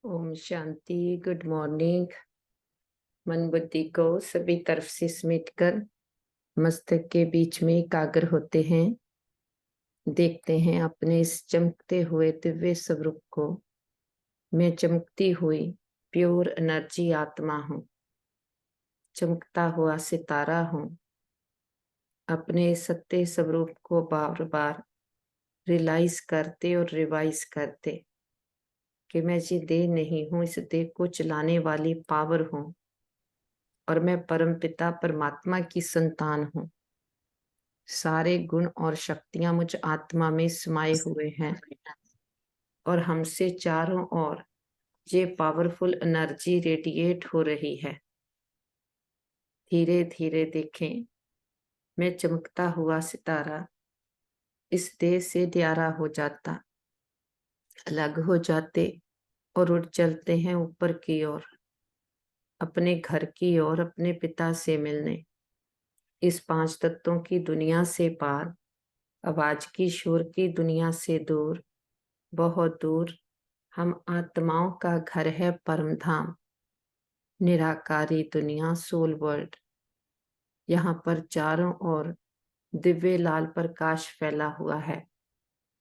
Om Shanti. Good morning. मन बुद्धि को सभी तरफ से समेटकर मस्तक के बीच में एकाग्र होते हैं। देखते हैं अपने इस चमकते हुए दिव्य स्वरूप को। मैं चमकती हुई प्योर एनर्जी आत्मा हूँ, चमकता हुआ सितारा हूँ। अपने सत्य स्वरूप को बार बार रियलाइज करते और रिवाइज करते कि मैं ये देह नहीं हूँ, इस देह को चलाने वाली पावर हूँ और मैं परमपिता परमात्मा की संतान हूँ। सारे गुण और शक्तियां मुझ आत्मा में समाये हुए हैं और हमसे चारों ओर ये पावरफुल एनर्जी रेडिएट हो रही है। धीरे धीरे देखें, मैं चमकता हुआ सितारा इस देह से न्यारा हो जाता, अलग हो जाते और उड़ चलते हैं ऊपर की ओर, अपने घर की ओर, अपने पिता से मिलने। इस पांच तत्वों की दुनिया से पार, आवाज की शोर की दुनिया से दूर, बहुत दूर हम आत्माओं का घर है परम धाम, निराकारी दुनिया, सोल वर्ल्ड। यहाँ पर चारों ओर दिव्य लाल प्रकाश फैला हुआ है।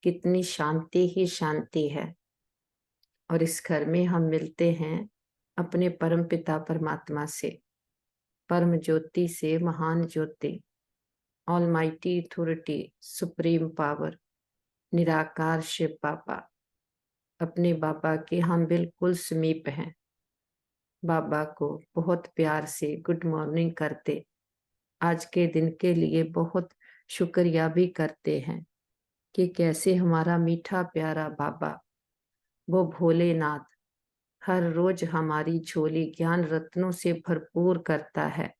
कितनी शांति ही शांति है। और इस घर में हम मिलते हैं अपने परम पिता परमात्मा से, परम ज्योति से, महान ज्योति, ऑलमाइटी अथॉरिटी, सुप्रीम पावर, निराकार शिव बाबा। अपने बाबा के हम बिल्कुल समीप हैं। बाबा को बहुत प्यार से गुड मॉर्निंग करते, आज के दिन के लिए बहुत शुक्रिया भी करते हैं कि कैसे हमारा मीठा प्यारा बाबा, वो भोलेनाथ, हर रोज हमारी झोली ज्ञान रत्नों से भरपूर करता है।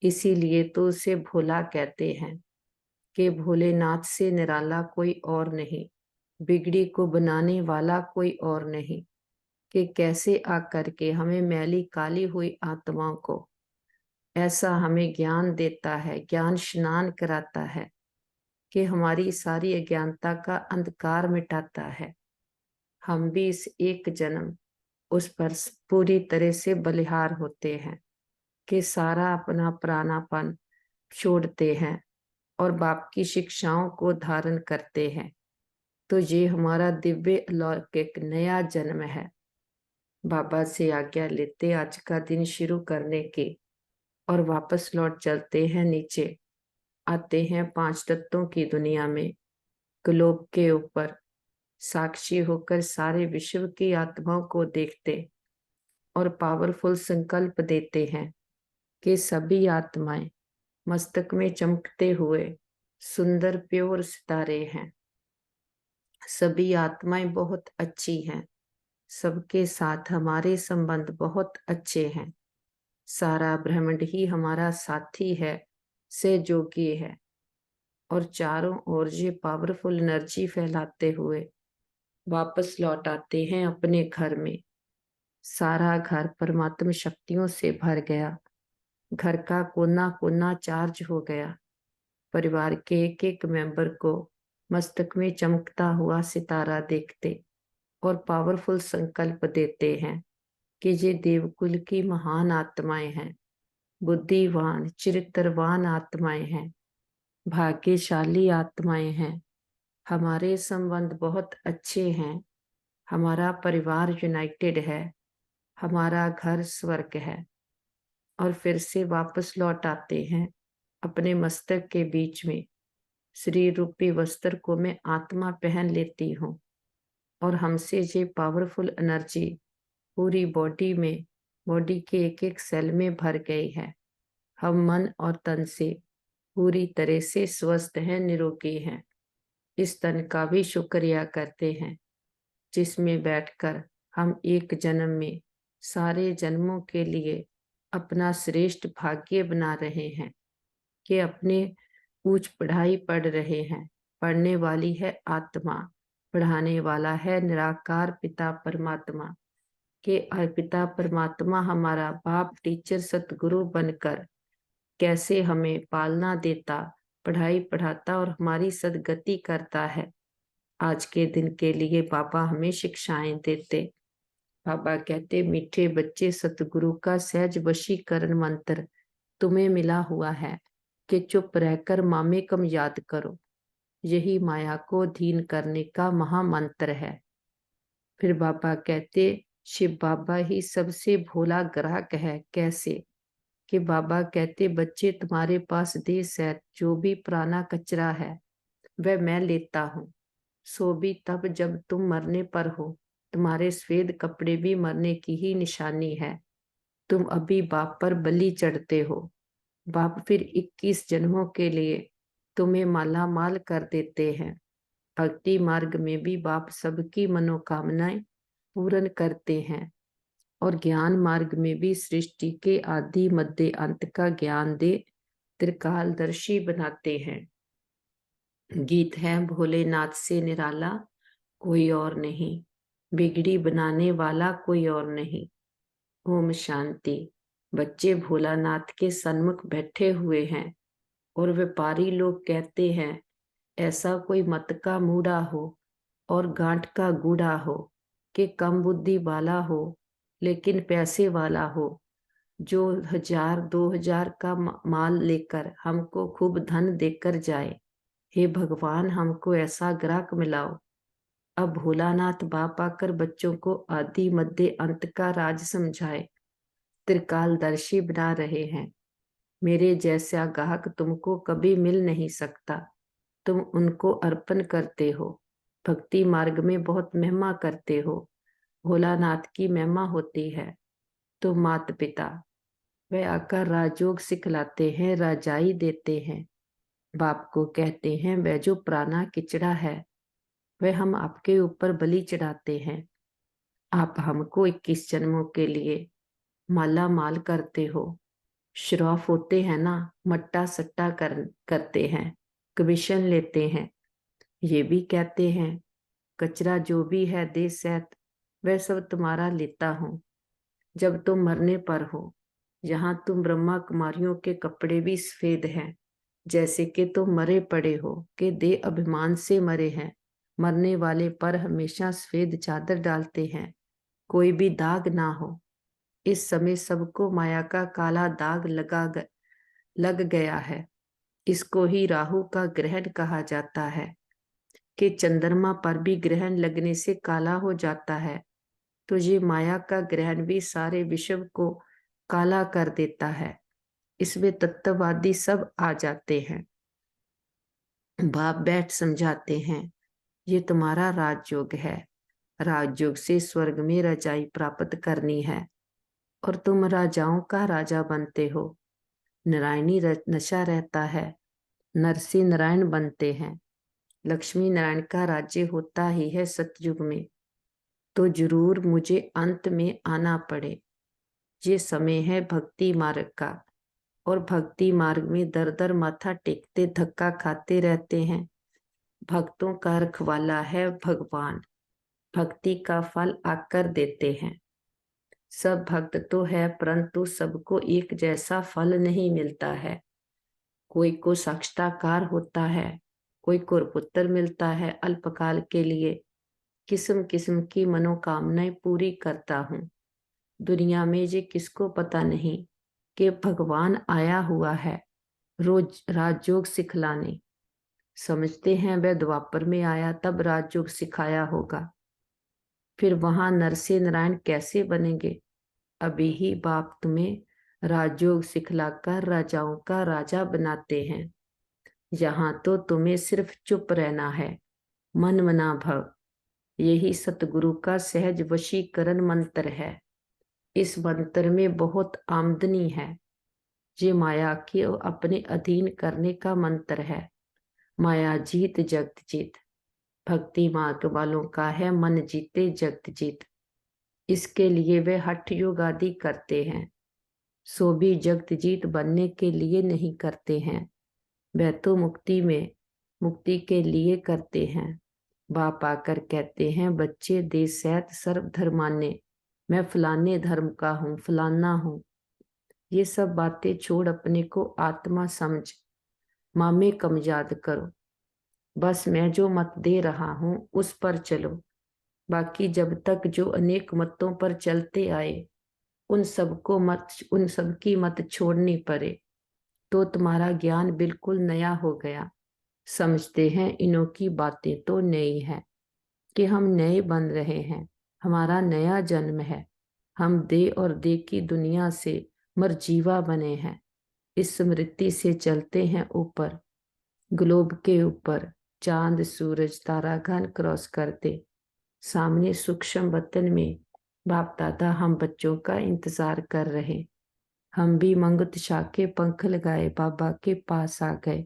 इसीलिए तो उसे भोला कहते हैं कि भोलेनाथ से निराला कोई और नहीं, बिगड़ी को बनाने वाला कोई और नहीं। कि कैसे आकर के हमें मैली काली हुई आत्माओं को ऐसा हमें ज्ञान देता है, ज्ञान स्नान कराता है कि हमारी सारी अज्ञानता का अंधकार मिटाता है। हम भी इस एक जन्म उस पर पूरी तरह से बलिहार होते हैं कि सारा अपना प्राणापन छोड़ते हैं और बाप की शिक्षाओं को धारण करते हैं। तो ये हमारा दिव्य अलौकिक नया जन्म है। बाबा से आज्ञा लेते आज का दिन शुरू करने की और वापस लौट चलते हैं नीचे, आते हैं पांच तत्वों की दुनिया में, ग्लोब के ऊपर साक्षी होकर सारे विश्व की आत्माओं को देखते और पावरफुल संकल्प देते हैं कि सभी आत्माएं मस्तक में चमकते हुए सुंदर प्योर सितारे हैं। सभी आत्माएं बहुत अच्छी हैं, सबके साथ हमारे संबंध बहुत अच्छे हैं। सारा ब्रह्मांड ही हमारा साथी है, सहयोगी है और चारों ओर ये पावरफुल एनर्जी फैलाते हुए वापस लौट आते हैं अपने घर में। सारा घर परमात्मा शक्तियों से भर गया, घर का कोना कोना चार्ज हो गया। परिवार के एक एक मेंबर को मस्तक में चमकता हुआ सितारा देखते और पावरफुल संकल्प देते हैं कि ये देवकुल की महान आत्माएं हैं, बुद्धिवान चरित्रवान आत्माएं हैं, भाग्यशाली आत्माएं हैं। हमारे संबंध बहुत अच्छे हैं, हमारा परिवार यूनाइटेड है, हमारा घर स्वर्ग है। और फिर से वापस लौट आते हैं अपने मस्तक के बीच में। श्री रूपी वस्त्र को मैं आत्मा पहन लेती हूँ और हमसे ये पावरफुल एनर्जी पूरी बॉडी में, बॉडी के एक एक सेल में भर गई है। हम मन और तन से पूरी तरह से स्वस्थ हैं, निरोगी हैं। इस तन का भी शुक्रिया करते हैं जिसमें बैठकर हम एक जन्म में सारे जन्मों के लिए अपना श्रेष्ठ भाग्य बना रहे हैं कि अपने ऊंच पढ़ाई पढ़ रहे हैं। पढ़ने वाली है आत्मा, पढ़ाने वाला है निराकार पिता परमात्मा। के पिता परमात्मा हमारा बाप टीचर सतगुरु बनकर कैसे हमें पालना देता, पढ़ाई पढ़ाता और हमारी सदगति करता है। आज के दिन के लिए बाबा हमें शिक्षाएं देते बाबा कहते, मीठे बच्चे, सतगुरु का सहज वशीकरण मंत्र तुम्हें मिला हुआ है कि चुप रहकर मामेकम याद करो। यही माया को अधीन करने का महामंत्र है। फिर बाबा कहते, शिव बाबा ही सबसे भोला ग्राहक है। कैसे? कि बाबा कहते, बच्चे तुम्हारे पास देश है, जो भी पुराना कचरा है वह मैं लेता हूँ। सो भी तब जब तुम मरने पर हो। तुम्हारे सफेद कपड़े भी मरने की ही निशानी है। तुम अभी बाप पर बलि चढ़ते हो। बाप फिर 21 जन्मों के लिए तुम्हें माला माल कर देते हैं। भक्ति मार्ग में भी बाप सबकी मनोकामनाएं पूर्ण करते हैं और ज्ञान मार्ग में भी सृष्टि के आदि मध्य अंत का ज्ञान दे त्रिकालदर्शी बनाते हैं। गीत है, भोलेनाथ से निराला कोई और नहीं, बिगड़ी बनाने वाला कोई और नहीं। ओम शांति। बच्चे भोलानाथ के सन्मुख बैठे हुए हैं और व्यापारी लोग कहते हैं, ऐसा कोई मत का मूढ़ा हो और गांठ का गूढ़ा हो कि कम बुद्धि वाला हो लेकिन पैसे वाला हो, जो 1000-2000 का माल लेकर हमको खूब धन देकर जाए। हे भगवान, हमको ऐसा ग्राहक मिलाओ। अब भोलानाथ बाप आकर बच्चों को आदि मध्य अंत का राज समझाए त्रिकालदर्शी बना रहे हैं। मेरे जैसा ग्राहक तुमको कभी मिल नहीं सकता। तुम उनको अर्पण करते हो, भक्ति मार्ग में बहुत महिमा करते हो। भोलानाथ की महिमा होती है। तो माता पिता वे आकर राजयोग सिखलाते हैं, राजाई देते हैं। बाप को कहते हैं, वह जो पुराना किचड़ा है वह हम आपके ऊपर बलि चढ़ाते हैं। आप हमको 21 जन्मों के लिए माला माल करते हो। श्रॉफ होते हैं ना, मट्टा सट्टा करते हैं, कमीशन लेते हैं। ये भी कहते हैं, कचरा जो भी है दे सैत, वह सब तुम्हारा लेता हूँ जब तुम मरने पर हो। यहाँ तुम ब्रह्मा कुमारियों के कपड़े भी सफेद हैं, जैसे कि तुम मरे पड़े हो, कि दे अभिमान से मरे हैं। मरने वाले पर हमेशा सफेद चादर डालते हैं, कोई भी दाग ना हो। इस समय सबको माया का काला दाग लग गया है। इसको ही राहु का ग्रहण कहा जाता है कि चंद्रमा पर भी ग्रहण लगने से काला हो जाता है। तो ये माया का ग्रहण भी सारे विश्व को काला कर देता है। इसमें तत्ववादी सब आ जाते हैं। बाप बैठ समझाते हैं, ये तुम्हारा राजयोग है। राजयोग से स्वर्ग में रजाई प्राप्त करनी है और तुम राजाओं का राजा बनते हो। नारायणी नशा रहता है, नरसिंह नारायण बनते हैं। लक्ष्मी नारायण का राज्य होता ही है सतयुग में। तो जरूर मुझे अंत में आना पड़े। ये समय है भक्ति मार्ग का और भक्ति मार्ग में दर दर माथा टेकते धक्का खाते रहते हैं। भक्तों का रखवाला है भगवान, भक्ति का फल आकर देते हैं। सब भक्त तो है परंतु सबको एक जैसा फल नहीं मिलता है। कोई को साक्षात्कार होता है, कोई को पुत्र मिलता है अल्पकाल के लिए। किस्म किस्म की मनोकामनाएं पूरी करता हूँ। दुनिया में ये किसको पता नहीं कि भगवान आया हुआ है रोज राजयोग सिखलाने। समझते हैं वह द्वापर में आया तब राजयोग सिखाया होगा। फिर वहां नरसिंह नारायण कैसे बनेंगे? अभी ही बाप तुम्हें राजयोग सिखलाकर राजाओं का राजा बनाते हैं। यहाँ तो तुम्हें सिर्फ चुप रहना है, मन मना भव। यही सतगुरु का सहज वशीकरण मंत्र है। इस मंत्र में बहुत आमदनी है। ये माया की अपने अधीन करने का मंत्र है। माया जीत जगत जीत। भक्ति मार्ग वालों का है मन जीते जगत जीत। इसके लिए वे हठ योग आदि करते हैं। सो भी जगत जीत बनने के लिए नहीं करते हैं, वह तो मुक्ति के लिए करते हैं। बाप आकर कहते हैं, बच्चे दे सैत सर्व धर्मान्य, मैं फलाने धर्म का हूँ, फलाना हूँ। ये सब बातें छोड़ अपने को आत्मा समझ मामे कम याद करो। बस मैं जो मत दे रहा हूँ उस पर चलो। बाकी जब तक जो अनेक मतों पर चलते आए, उन सबकी मत छोड़नी पड़े, तो तुम्हारा ज्ञान बिल्कुल नया हो गया। समझते हैं इन्हों की बातें तो नई है कि हम नए बन रहे हैं, हमारा नया जन्म है। हम दे और दे की दुनिया से मरजीवा बने हैं। इस स्मृति से चलते हैं ऊपर, ग्लोब के ऊपर, चांद सूरज तारागण क्रॉस करते। सामने सूक्ष्म वतन में बाप दादा हम बच्चों का इंतजार कर रहे। हम भी मंगतशा के पंख लगाए बाबा के पास आ गए।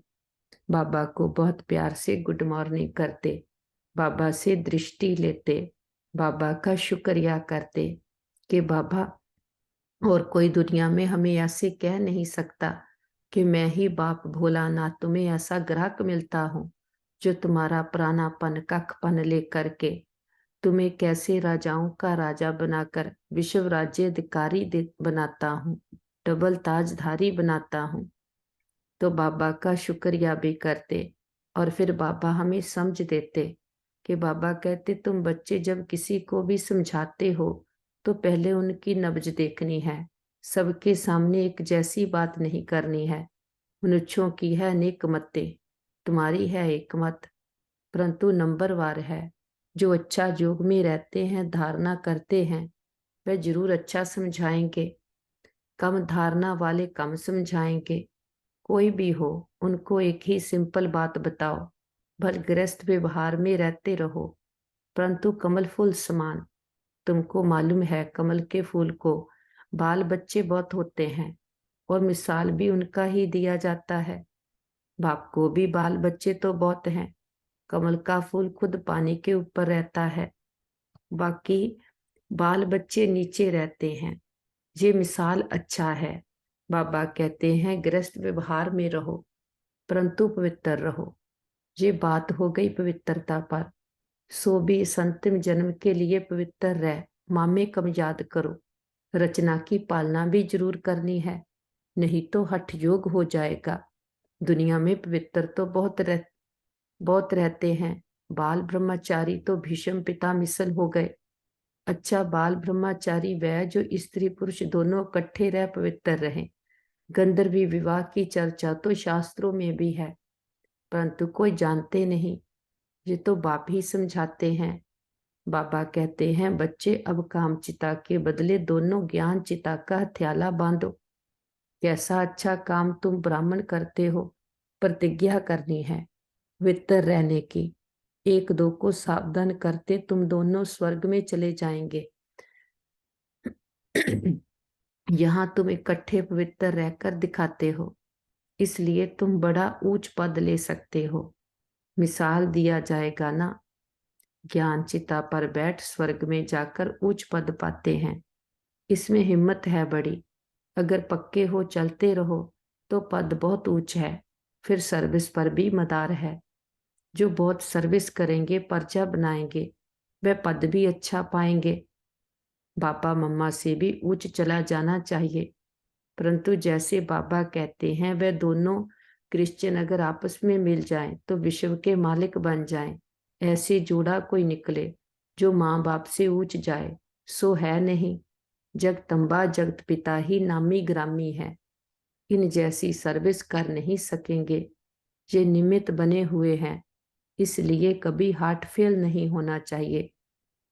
बाबा को बहुत प्यार से गुड मॉर्निंग करते, बाबा से दृष्टि लेते, बाबा का शुक्रिया करते कि बाबा और कोई दुनिया में हमें ऐसे कह नहीं सकता कि मैं ही बाप भोलानाथ तुम्हें ऐसा ग्राहक मिलता हूँ जो तुम्हारा प्राणापन कखपन लेकर के तुम्हें कैसे राजाओं का राजा बनाकर विश्व राज्याधिकारी बनाता हूँ, डबल ताजधारी बनाता हूँ। तो बाबा का शुक्रिया भी करते और फिर बाबा हमें समझ देते कि बाबा कहते तुम बच्चे जब किसी को भी समझाते हो तो पहले उनकी नब्ज देखनी है, सबके सामने एक जैसी बात नहीं करनी है। मनुष्यों की है अनेक मतें, तुम्हारी है एक मत, परंतु नंबरवार है। जो अच्छा योग में रहते हैं, धारणा करते हैं, वह जरूर अच्छा समझाएंगे। कम धारणा वाले कम समझाएंगे। कोई भी हो, उनको एक ही सिंपल बात बताओ, भल गृहस्थ व्यवहार में रहते रहो परंतु कमल फूल समान। तुमको मालूम है कमल के फूल को बाल बच्चे बहुत होते हैं और मिसाल भी उनका ही दिया जाता है। बाप को भी बाल बच्चे तो बहुत हैं। कमल का फूल खुद पानी के ऊपर रहता है, बाकी बाल बच्चे नीचे रहते हैं। ये मिसाल अच्छा है। बाबा कहते हैं गृहस्थ व्यवहार में रहो परंतु पवित्र रहो। ये बात हो गई पवित्रता पर। सो भी इस अंतिम जन्म के लिए पवित्र रह, मामे कम याद करो। रचना की पालना भी जरूर करनी है, नहीं तो हठ योग हो जाएगा। दुनिया में पवित्र तो बहुत रहते हैं। बाल ब्रह्मचारी तो भीष्म पिता मिसल हो गए। अच्छा बाल ब्रह्मचारी वह जो स्त्री पुरुष दोनों इकट्ठे रह पवित्र रहे। गंधर्वी विवाह की चर्चा तो शास्त्रों में भी है, परंतु कोई जानते नहीं। ये तो बाप ही समझाते हैं। बाबा कहते हैं बच्चे अब काम चिता के बदले दोनों ज्ञान चिता का हथियाला बांधो। कैसा अच्छा काम तुम ब्राह्मण करते हो। प्रतिज्ञा करनी है वितर रहने की। एक दो को सावधान करते तुम दोनों स्वर्ग में चले जाएंगे। यहाँ तुम इकट्ठे पवित्र रहकर दिखाते हो, इसलिए तुम बड़ा ऊंच पद ले सकते हो। मिसाल दिया जाएगा ना, ज्ञान चिता पर बैठ स्वर्ग में जाकर उच्च पद पाते हैं। इसमें हिम्मत है बड़ी। अगर पक्के हो चलते रहो तो पद बहुत ऊंच है। फिर सर्विस पर भी मदार है। जो बहुत सर्विस करेंगे, पर्चा बनाएंगे, वह पद भी अच्छा पाएंगे। बाबा मम्मा से भी ऊंच चला जाना चाहिए, परंतु जैसे बाबा कहते हैं वह दोनों क्रिश्चियन अगर आपस में मिल जाएं तो विश्व के मालिक बन जाएं। ऐसे जोड़ा कोई निकले जो माँ बाप से ऊंच जाए, सो है नहीं। जगदम्बा जगत पिता ही नामी ग्रामी है। इन जैसी सर्विस कर नहीं सकेंगे। ये निमित्त बने हुए हैं, इसलिए कभी हार्ट फेल नहीं होना चाहिए।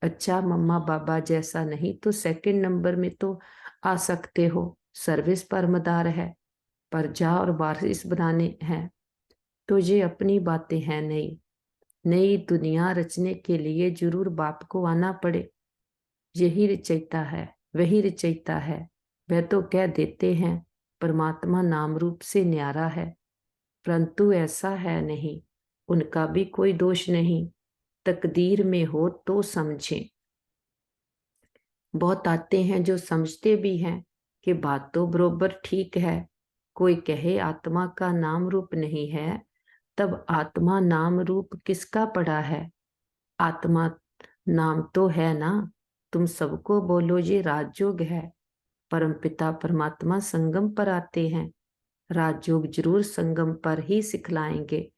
अच्छा मम्मा बाबा जैसा नहीं तो सेकंड नंबर में तो आ सकते हो। सर्विस पर मदार है, प्रजा और वारिस बनाने हैं। तो ये अपनी बातें हैं। नई नई दुनिया रचने के लिए जरूर बाप को आना पड़े। यही रचयिता है, वही रचयिता है। वह तो कह देते हैं परमात्मा नाम रूप से न्यारा है, परंतु ऐसा है नहीं। उनका भी कोई दोष नहीं। तकदीर में हो तो समझें। बहुत आते हैं जो समझते भी हैं कि बात तो बरोबर ठीक है। कोई कहे आत्मा का नाम रूप नहीं है, तब आत्मा नाम रूप किसका पड़ा है। आत्मा नाम तो है ना। तुम सबको बोलो ये राजयोग है। परमपिता परमात्मा संगम पर आते हैं। राजयोग जरूर संगम पर ही सिखलाएंगे,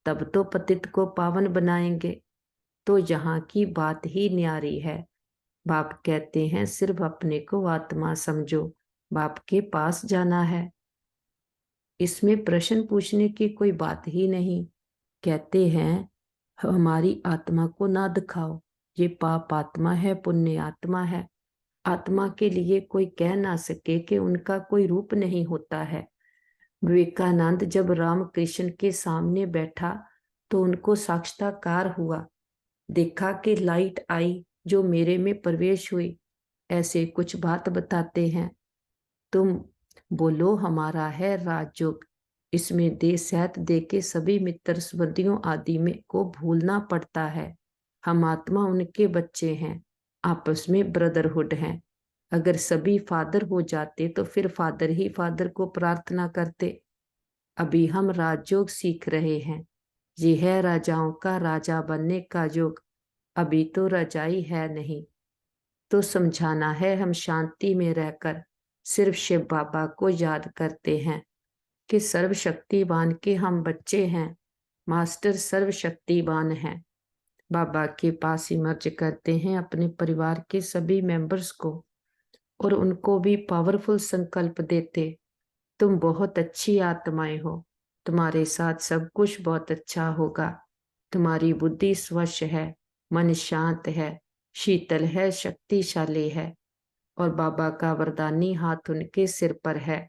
तब तो पतित को पावन बनाएंगे। तो यहाँ की बात ही न्यारी है। बाप कहते हैं सिर्फ अपने को आत्मा समझो, बाप के पास जाना है। इसमें प्रश्न पूछने की कोई बात ही नहीं। कहते हैं हमारी आत्मा को ना दिखाओ, ये पाप आत्मा है, पुण्य आत्मा है। आत्मा के लिए कोई कह ना सके कि उनका कोई रूप नहीं होता है। विवेकानंद जब रामकृष्ण के सामने बैठा तो उनको साक्षात्कार हुआ, देखा कि लाइट आई जो मेरे में प्रवेश हुई। ऐसे कुछ बात बताते हैं। तुम बोलो हमारा है राजयोग, इसमें दे सैत दे के सभी मित्र संबंधियों आदि में को भूलना पड़ता है। हम आत्मा उनके बच्चे हैं, आपस में ब्रदरहुड हैं। अगर सभी फादर हो जाते तो फिर फादर ही फादर को प्रार्थना करते। अभी हम राजयोग सीख रहे हैं, ये है राजाओं का राजा बनने का योग। अभी तो रजाई है नहीं, तो समझाना है हम शांति में रहकर सिर्फ शिव बाबा को याद करते हैं कि सर्वशक्तिवान के हम बच्चे हैं, मास्टर सर्वशक्तिवान हैं। बाबा के पास इमर्ज करते हैं अपने परिवार के सभी मेंबर्स को और उनको भी पावरफुल संकल्प देते, तुम बहुत अच्छी आत्माएं हो, तुम्हारे साथ सब कुछ बहुत अच्छा होगा। तुम्हारी बुद्धि स्वच्छ है, मन शांत है, शीतल है, शक्तिशाली है। और बाबा का वरदानी हाथ उनके सिर पर है,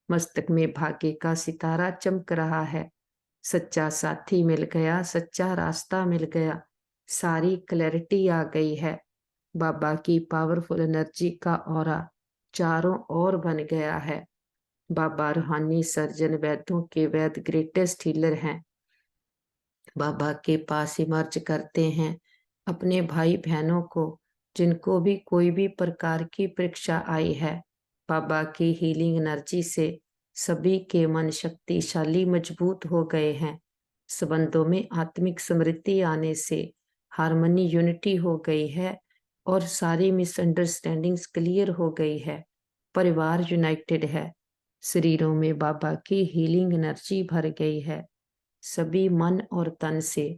मस्तक में भाग्य का सितारा चमक रहा है। सच्चा साथी मिल गया, सच्चा रास्ता मिल गया, सारी क्लैरिटी आ गई है। बाबा की पावरफुल एनर्जी का ऑरा चारों ओर बन गया है। बाबा रूहानी सर्जन, वैद्यों के वैद ग्रेटेस्ट हीलर हैं। बाबा के पास इमर्ज करते हैं अपने भाई बहनों को जिनको भी कोई भी प्रकार की परीक्षा आई है। बाबा की हीलिंग एनर्जी से सभी के मन शक्तिशाली मजबूत हो गए हैं। संबंधों में आत्मिक समृद्धि आने से हार्मनी यूनिटी हो गई है और सारी मिसअंडरस्टैंडिंग्स क्लियर हो गई है। परिवार यूनाइटेड है। शरीरों में बाबा की हीलिंग एनर्जी भर गई है। सभी मन और तन से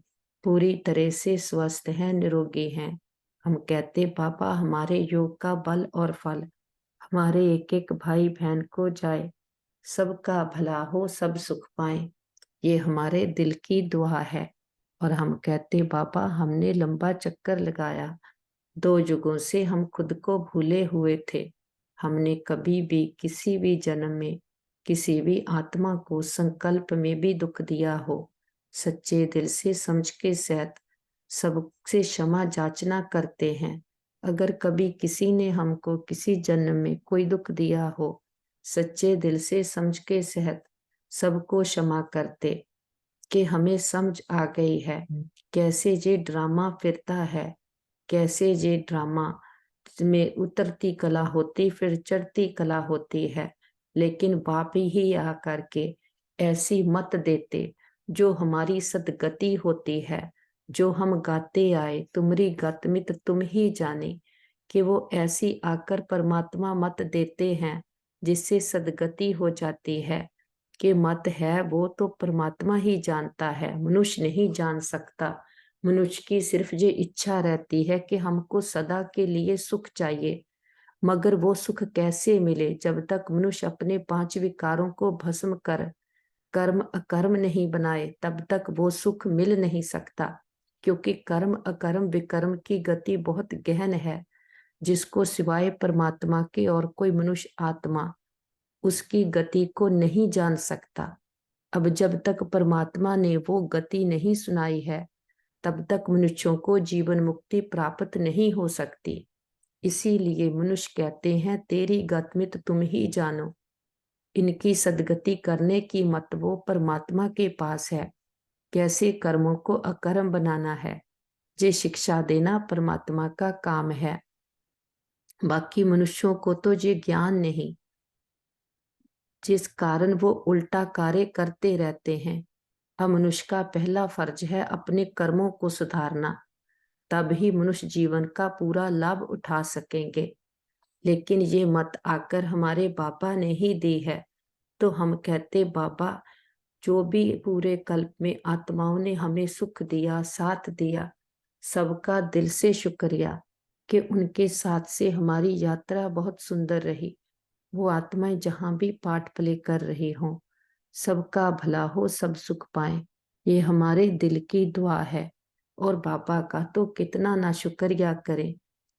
पूरी तरह से स्वस्थ हैं, निरोगी हैं। हम कहते बाबा हमारे योग का बल और फल हमारे एक एक भाई बहन को जाए, सबका भला हो, सब सुख पाए। ये हमारे दिल की दुआ है। और हम कहते बाबा हमने लंबा चक्कर लगाया, 2 युगों से हम खुद को भूले हुए थे। हमने कभी भी किसी भी जन्म में किसी भी आत्मा को संकल्प में भी दुख दिया हो, सच्चे दिल से समझ के सहित सबसे क्षमा जाचना करते हैं। अगर कभी किसी ने हमको किसी जन्म में कोई दुख दिया हो, सच्चे दिल से समझ के सहित सबको क्षमा करते कि हमें समझ आ गई है कैसे ये ड्रामा फिरता है, कैसे ये ड्रामा में उतरती कला होती फिर चढ़ती कला होती है। लेकिन बाप ही आकर के ऐसी मत देते जो हमारी सदगति होती है, जो हम गाते आए तुमरी गतमित तुम ही जाने, कि वो ऐसी आकर परमात्मा मत देते हैं जिससे सदगति हो जाती है। कि मत है वो तो परमात्मा ही जानता है, मनुष्य नहीं जान सकता। मनुष्य की सिर्फ ये इच्छा रहती है कि हमको सदा के लिए सुख चाहिए, मगर वो सुख कैसे मिले जब तक मनुष्य अपने 5 विकारों को भस्म कर कर्म अकर्म नहीं बनाए, तब तक वो सुख मिल नहीं सकता। क्योंकि कर्म अकर्म विकर्म की गति बहुत गहन है, जिसको सिवाय परमात्मा के और कोई मनुष्य आत्मा उसकी गति को नहीं जान सकता। अब जब तक परमात्मा ने वो गति नहीं सुनाई है, तब तक मनुष्यों को जीवन मुक्ति प्राप्त नहीं हो सकती। इसीलिए मनुष्य कहते हैं तेरी गतमित तुम ही जानो। इनकी सदगति करने की मत वो परमात्मा के पास है, कैसे कर्मों को अकर्म बनाना है, ये शिक्षा देना परमात्मा का काम है। बाकी मनुष्यों को तो ये ज्ञान नहीं, जिस कारण वो उल्टा कार्य करते रहते हैं। अब मनुष्य का पहला फर्ज है अपने कर्मों को सुधारना, तब ही मनुष्य जीवन का पूरा लाभ उठा सकेंगे। लेकिन ये मत आकर हमारे बाबा ने ही दी है, तो हम कहते बाबा जो भी पूरे कल्प में आत्माओं ने हमें सुख दिया, साथ दिया, सबका दिल से शुक्रिया कि उनके साथ से हमारी यात्रा बहुत सुंदर रही। वो आत्माएं जहां भी पाठ प्ले कर रही हों, सबका भला हो, सब सुख पाएं, ये हमारे दिल की दुआ है। और बाबा का तो कितना ना शुक्रिया करें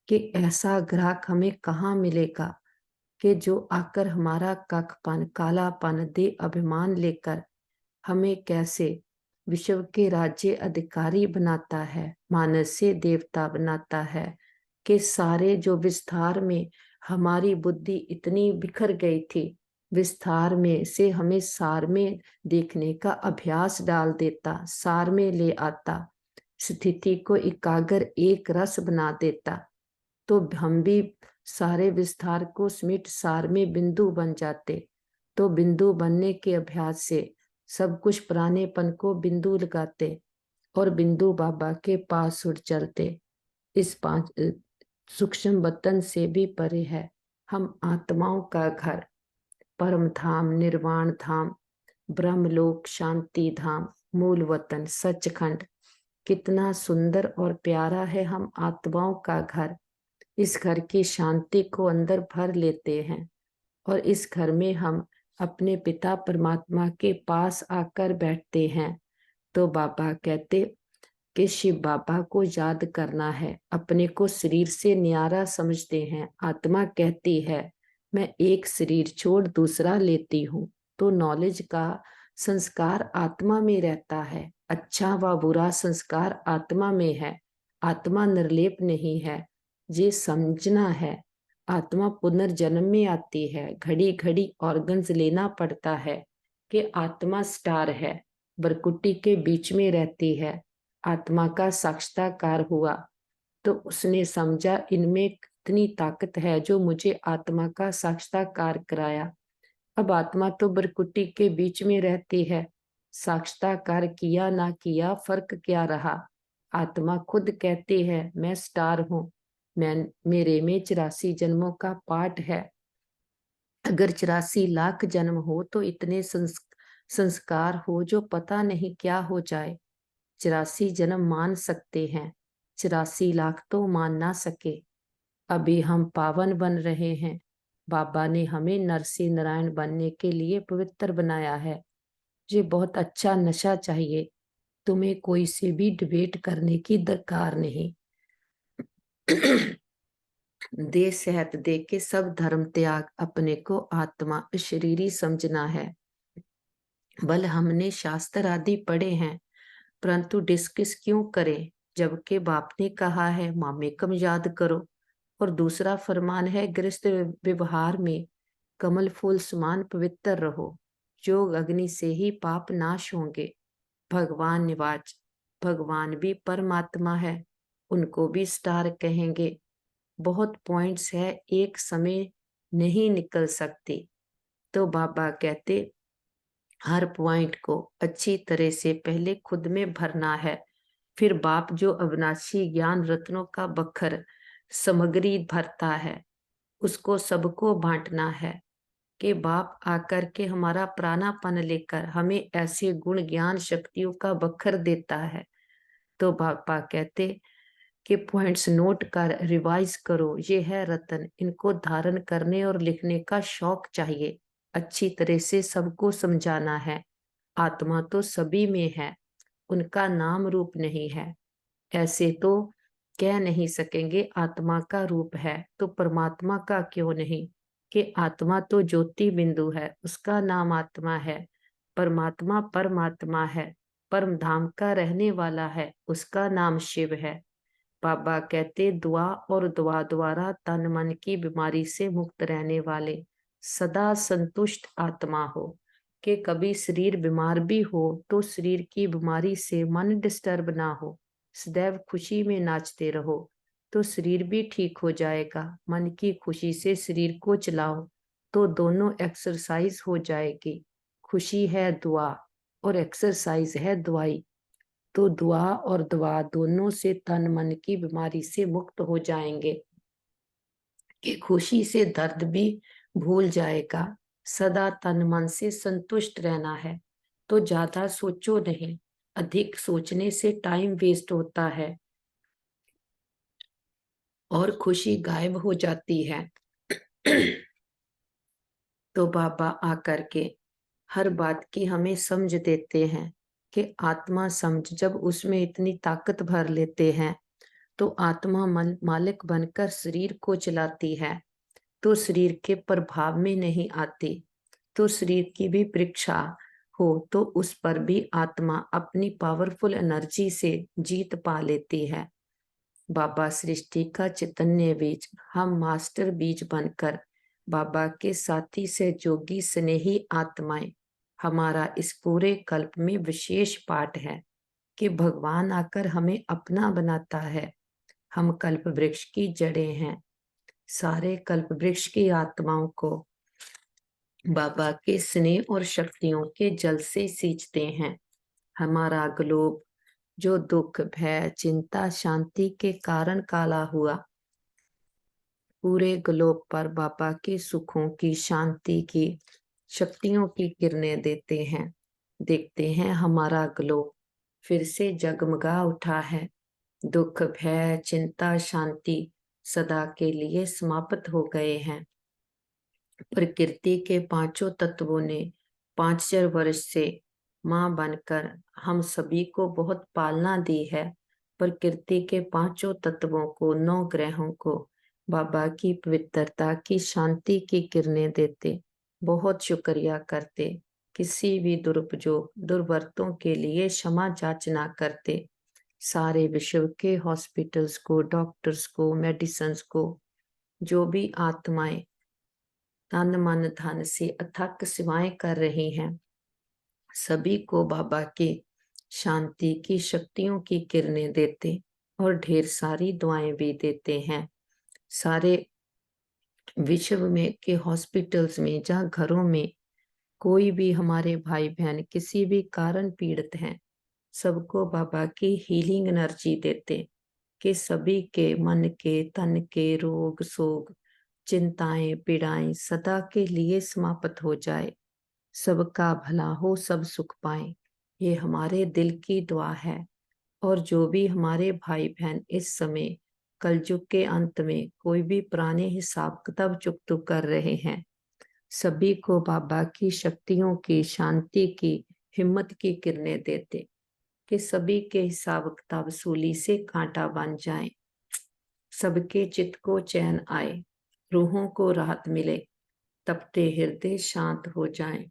कि ऐसा ग्राहक हमें कहाँ मिलेगा कि जो आकर हमारा कखपन, कालापन दे अभिमान लेकर हमें कैसे विश्व के राज्य अधिकारी बनाता है, मानस से देवता बनाता है। कि सारे जो विस्तार में हमारी बुद्धि इतनी बिखर गई थी, विस्तार में से हमें सार में देखने का अभ्यास डाल देता, सार में ले आता, स्थिति को एकाग्र एक रस बना देता, तो हम भी सारे विस्तार को समेट सार में बिंदु बन जाते। तो बिंदु बनने के अभ्यास से सब कुछ पुरानेपन को बिंदु लगाते और बिंदु बाबा के पास उड़ चलते। इस पांच सूक्ष्म वतन से भी परे है हम आत्माओं का घर, परम धाम, निर्वाण धाम, ब्रह्मलोक, शांति धाम, मूल वतन, सचखंड। कितना सुंदर और प्यारा है हम आत्माओं का घर। इस घर की शांति को अंदर भर लेते हैं और इस घर में हम अपने पिता परमात्मा के पास आकर बैठते हैं। तो बाबा कहते कि शिव बाबा को याद करना है, अपने को शरीर से न्यारा समझते हैं। आत्मा कहती है मैं एक शरीर छोड़ दूसरा लेती हूँ। तो नॉलेज का संस्कार आत्मा में रहता है, अच्छा व बुरा संस्कार आत्मा में है। आत्मा निर्लेप नहीं है, ये समझना है। आत्मा पुनर्जन्म में आती है, घड़ी घड़ी ऑर्गन्स लेना पड़ता है कि आत्मा स्टार है, बरकुटी के बीच में रहती है। आत्मा का साक्षात्कार हुआ तो उसने समझा इनमें इतनी ताकत है जो मुझे आत्मा का साक्षात्कार कराया। अब आत्मा तो बरकुटी के बीच में रहती है, साक्षात्कार किया ना किया फर्क क्या रहा। आत्मा खुद कहती है मैं स्टार हूँ, मैं मेरे में 84 जन्मों का पाठ है। अगर 84 लाख जन्म हो तो इतने संस्कार हो जो पता नहीं क्या हो जाए। 84 जन्म मान सकते हैं, 84 लाख तो मान ना सके। अभी हम पावन बन रहे हैं। बाबा ने हमें नर से नारायण बनने के लिए पवित्र बनाया है। ये बहुत अच्छा नशा चाहिए, तुम्हें कोई से भी डिबेट करने की दरकार नहीं। दे सेहत दे के सब धर्म त्याग, अपने को आत्मा शरीरी समझना है। बल हमने शास्त्र आदि पढ़े हैं, परंतु डिस्कस क्यों करें जबकि बाप ने कहा है मामेकम याद करो। और दूसरा फरमान है गृहस्थ व्यवहार में कमल फूल समान पवित्र रहो, योग अग्नि से ही पाप नाश होंगे। भगवान निवाच, भगवान भी परमात्मा है, उनको भी स्टार कहेंगे। बहुत पॉइंट्स है, एक समय नहीं निकल सकती। तो बाबा कहते हर पॉइंट को अच्छी तरह से पहले खुद में भरना है, फिर बाप जो अविनाशी ज्ञान रत्नों का बखर सामग्री भरता है उसको सबको बांटना है। कि बाप आकर के हमारा प्राणापन लेकर हमें ऐसे गुण ज्ञान शक्तियों का बखर देता है। तो पापा कहते कि पॉइंट्स नोट कर रिवाइज करो, ये है रतन, इनको धारण करने और लिखने का शौक चाहिए। अच्छी तरह से सबको समझाना है। आत्मा तो सभी में है, उनका नाम रूप नहीं है। ऐसे तो कह नहीं सकेंगे आत्मा का रूप है तो परमात्मा का क्यों नहीं। कि आत्मा तो ज्योति बिंदु है, उसका नाम आत्मा है। परमात्मा परमात्मा है, परम धाम का रहने वाला है, उसका नाम शिव है। बाबा कहते दुआ और दुआ द्वारा तन मन की बीमारी से मुक्त रहने वाले सदा संतुष्ट आत्मा हो। कि कभी शरीर बीमार भी हो तो शरीर की बीमारी से मन डिस्टर्ब ना हो, सदैव खुशी में नाचते रहो तो शरीर भी ठीक हो जाएगा। मन की खुशी से शरीर को चलाओ तो दोनों एक्सरसाइज हो जाएगी। खुशी है दुआ और एक्सरसाइज है दवाई। तो दुआ और दवा दोनों से तन मन की बीमारी से मुक्त हो जाएंगे। कि खुशी से दर्द भी भूल जाएगा। सदा तन मन से संतुष्ट रहना है। तो ज्यादा सोचो नहीं, अधिक सोचने से टाइम वेस्ट होता है। और खुशी गायब हो जाती है। तो बाबा आकर के हर बात की हमें समझ देते हैं कि आत्मा समझ, जब उसमें इतनी ताकत भर लेते हैं तो आत्मा मालिक बनकर शरीर को चलाती है, तो शरीर के प्रभाव में नहीं आती। तो शरीर की भी परीक्षा हो तो उस पर भी आत्मा अपनी पावरफुल एनर्जी से जीत पा लेती है। बाबा सृष्टि का चैतन्य बीज, हम मास्टर बीज बनकर बाबा के साथी से जोगी स्नेही आत्माएं, हमारा इस पूरे कल्प में विशेष पाठ है कि भगवान आकर हमें अपना बनाता है। हम कल्प वृक्ष की जड़ें हैं। सारे कल्प वृक्ष की आत्माओं को बाबा के स्नेह और शक्तियों के जल से सींचते हैं। हमारा ग्लोब जो दुख, भय, चिंता, शांति के कारण काला हुआ, पूरे ग्लोब पर बाबा के सुखों की, शांति की, शक्तियों की किरणें देते हैं। देखते हैं हमारा ग्लोब फिर से जगमगा उठा है। दुख, भय, चिंता, शांति सदा के लिए समाप्त हो गए हैं। प्रकृति के पांचों तत्वों ने 5,000 वर्ष से मां बनकर हम सभी को बहुत पालना दी है। प्रकृति के पांचों तत्वों को, 9 ग्रहों को बाबा की पवित्रता की, शांति की किरणें देते, बहुत शुक्रिया करते, किसी भी दुरुपयोग, दुर्वर्तों के लिए क्षमा याचना करते। सारे विश्व के हॉस्पिटल्स को, डॉक्टर्स को, मेडिसिन्स को, जो भी आत्माएं तन मन धन से अथक सेवाएं कर रही हैं, सभी को बाबा के शांति की, शक्तियों की किरणें देते और ढेर सारी दुआएं भी देते हैं। सारे विश्व में के हॉस्पिटल्स में, जहाँ घरों में कोई भी हमारे भाई बहन किसी भी कारण पीड़ित हैं, सबको बाबा की हीलिंग एनर्जी देते कि सभी के मन के, तन के रोग शोक, चिंताएं, पीड़ाएं सदा के लिए समाप्त हो जाए, सबका भला हो, सब सुख पाए। ये हमारे दिल की दुआ है। और जो भी हमारे भाई बहन इस समय कलयुग के अंत में कोई भी पुराने हिसाब किताब चुकता कर रहे हैं, सभी को बाबा की शक्तियों की, शांति की, हिम्मत की किरणें देते कि सभी के हिसाब किताब सूली से कांटा बन जाए, सबके चित्त को चैन आए, रूहों को राहत मिले, तपते हृदय शांत हो जाएं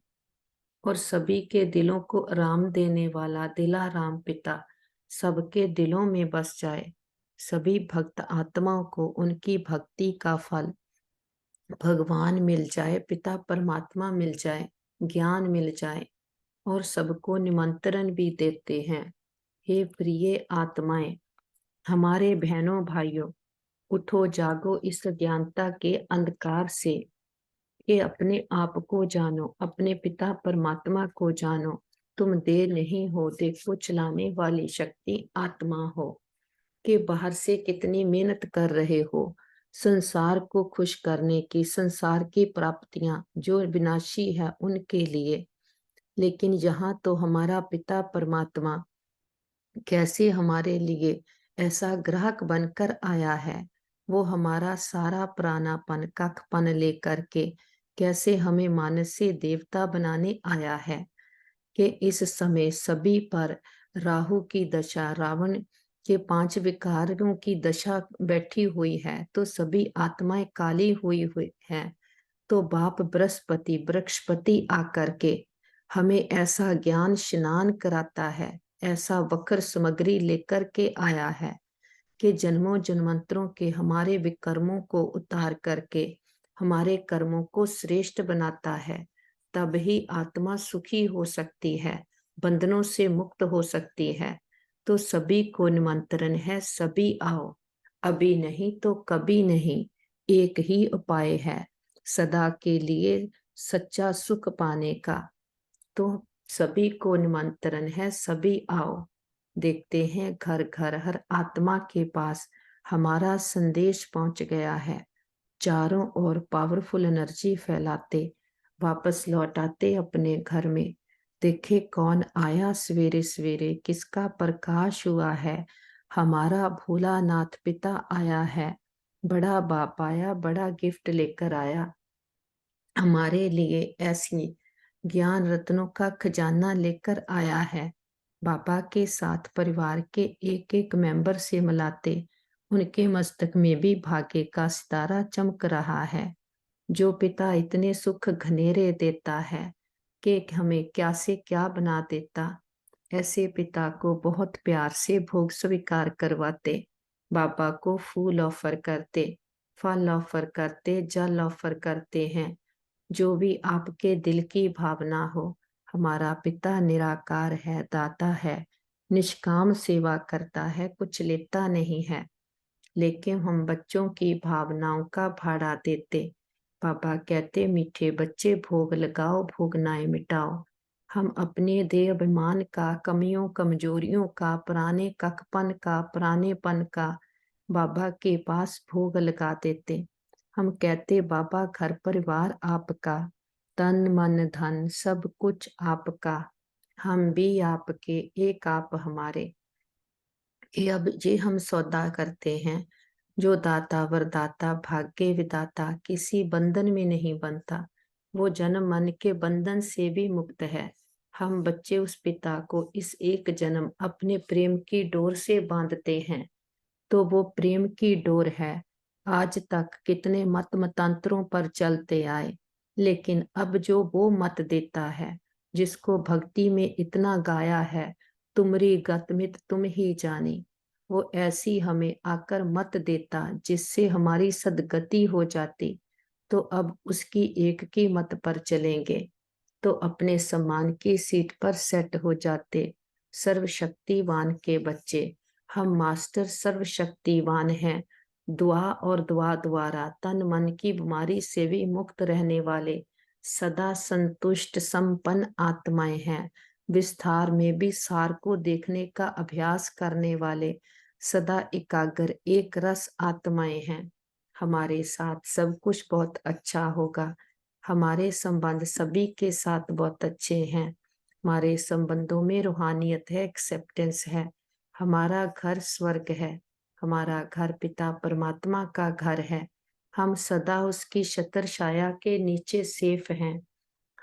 और सभी के दिलों को आराम देने वाला दिलाराम पिता सबके दिलों में बस जाए। सभी भक्त आत्माओं को उनकी भक्ति का फल भगवान मिल जाए, पिता परमात्मा मिल जाए, ज्ञान मिल जाए। और सबको निमंत्रण भी देते हैं, हे प्रिय आत्माएं, हमारे बहनों भाइयों, उठो जागो इस ज्ञानता के अंधकार से, कि अपने आप को जानो, अपने पिता परमात्मा को जानो। तुम देर नहीं हो, देखो चलाने वाली शक्ति आत्मा हो, कि बाहर से कितनी मेहनत कर रहे हो संसार को खुश करने की, संसार की प्राप्तियां जो विनाशी है उनके लिए। लेकिन यहाँ तो हमारा पिता परमात्मा कैसे हमारे लिए ऐसा ग्राहक बनकर आया है, वो हमारा सारा प्राणापन, कखपन लेकर के कैसे हमें मानस से देवता बनाने आया है, कि इस समय सभी पर राहु की दशा, रावण के 5 विकारों की दशा बैठी हुई है, तो सभी आत्माएं काली हुई हैं। तो बाप बृहस्पति आकर के हमें ऐसा ज्ञान स्नान कराता है, ऐसा वक्र सामग्री लेकर के आया है कि जन्मों जन्मांतरों के हमारे विकर्मों को उतार करके हमारे कर्मों को श्रेष्ठ बनाता है। तब ही आत्मा सुखी हो सकती है, बंधनों से मुक्त हो सकती है। तो सभी को निमंत्रण है, सभी आओ, अभी नहीं तो कभी नहीं, एक ही उपाय है सदा के लिए सच्चा सुख पाने का। तो सभी को निमंत्रण है, सभी आओ। देखते हैं घर घर हर आत्मा के पास हमारा संदेश पहुंच गया है। चारों ओर पावरफुल एनर्जी फैलाते, वापस लौट आते अपने घर में। देखे कौन आया सवेरे सवेरे, किसका प्रकाश हुआ है, हमारा भोलानाथ पिता आया है। बड़ा बाप आया, बड़ा गिफ्ट लेकर आया, हमारे लिए ऐसी ज्ञान रत्नों का खजाना लेकर आया है। बाबा के साथ परिवार के एक एक मेंबर से मिलाते उनके मस्तक में भी भाग्य का सितारा चमक रहा है। जो पिता इतने सुख घनेरे देता है कि हमें क्या से क्या बना देता, ऐसे पिता को बहुत प्यार से भोग स्वीकार करवाते, बाबा को फूल ऑफर करते, फल ऑफर करते, जल ऑफर करते हैं। जो भी आपके दिल की भावना हो, हमारा पिता निराकार है, दाता है, निष्काम सेवा करता है, कुछ लेता नहीं है। लेकिन हम बच्चों की भावनाओं का भाड़ा देते। पापा कहते, मीठे बच्चे भोग लगाओ, भोगनाएं मिटाओ। हम अपने देह अभिमान का, कमियों कमजोरियों का, पुराने कखपन का, पुरानेपन का बाबा के पास भोग लगा देते। हम कहते, बाबा घर परिवार आपका, तन मन धन सब कुछ आपका, हम भी आपके, एक आप हमारे। ये अब ये हम सौदा करते हैं। जो दाता वरदाता भाग्य विदाता किसी बंधन में नहीं बनता, वो जन्म मन के बंधन से भी मुक्त है। हम बच्चे उस पिता को इस एक जन्म अपने प्रेम की डोर से बांधते हैं, तो वो प्रेम की डोर है। आज तक कितने मत मतांतरों पर चलते आए, लेकिन अब जो वो मत देता है, जिसको भक्ति में इतना गाया है, तुमरी गतमित तुम ही जानी, वो ऐसी हमें आकर मत देता जिससे हमारी सदगति हो जाती। तो अब उसकी एक की मत पर चलेंगे तो अपने सम्मान की सीट पर सेट हो जाते। सर्वशक्तिवान के बच्चे, हम मास्टर सर्वशक्तिवान हैं। दुआ और दुआ द्वारा तन मन की बीमारी से भी मुक्त रहने वाले सदा संतुष्ट संपन्न आत्माएं हैं। विस्तार में भी सार को देखने का अभ्यास करने वाले सदा एकाग्र एक रस आत्माएं हैं। हमारे साथ सब कुछ बहुत अच्छा होगा। हमारे संबंध सभी के साथ बहुत अच्छे हैं। हमारे संबंधों में रूहानियत है, एक्सेप्टेंस है। हमारा घर स्वर्ग है। हमारा घर पिता परमात्मा का घर है। हम सदा उसकी छत्र छाया के नीचे सेफ हैं।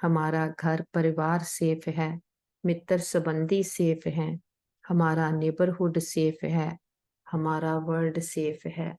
हमारा घर परिवार सेफ है, मित्र संबंधी सेफ हैं, हमारा नेबरहुड सेफ है, हमारा वर्ल्ड सेफ है।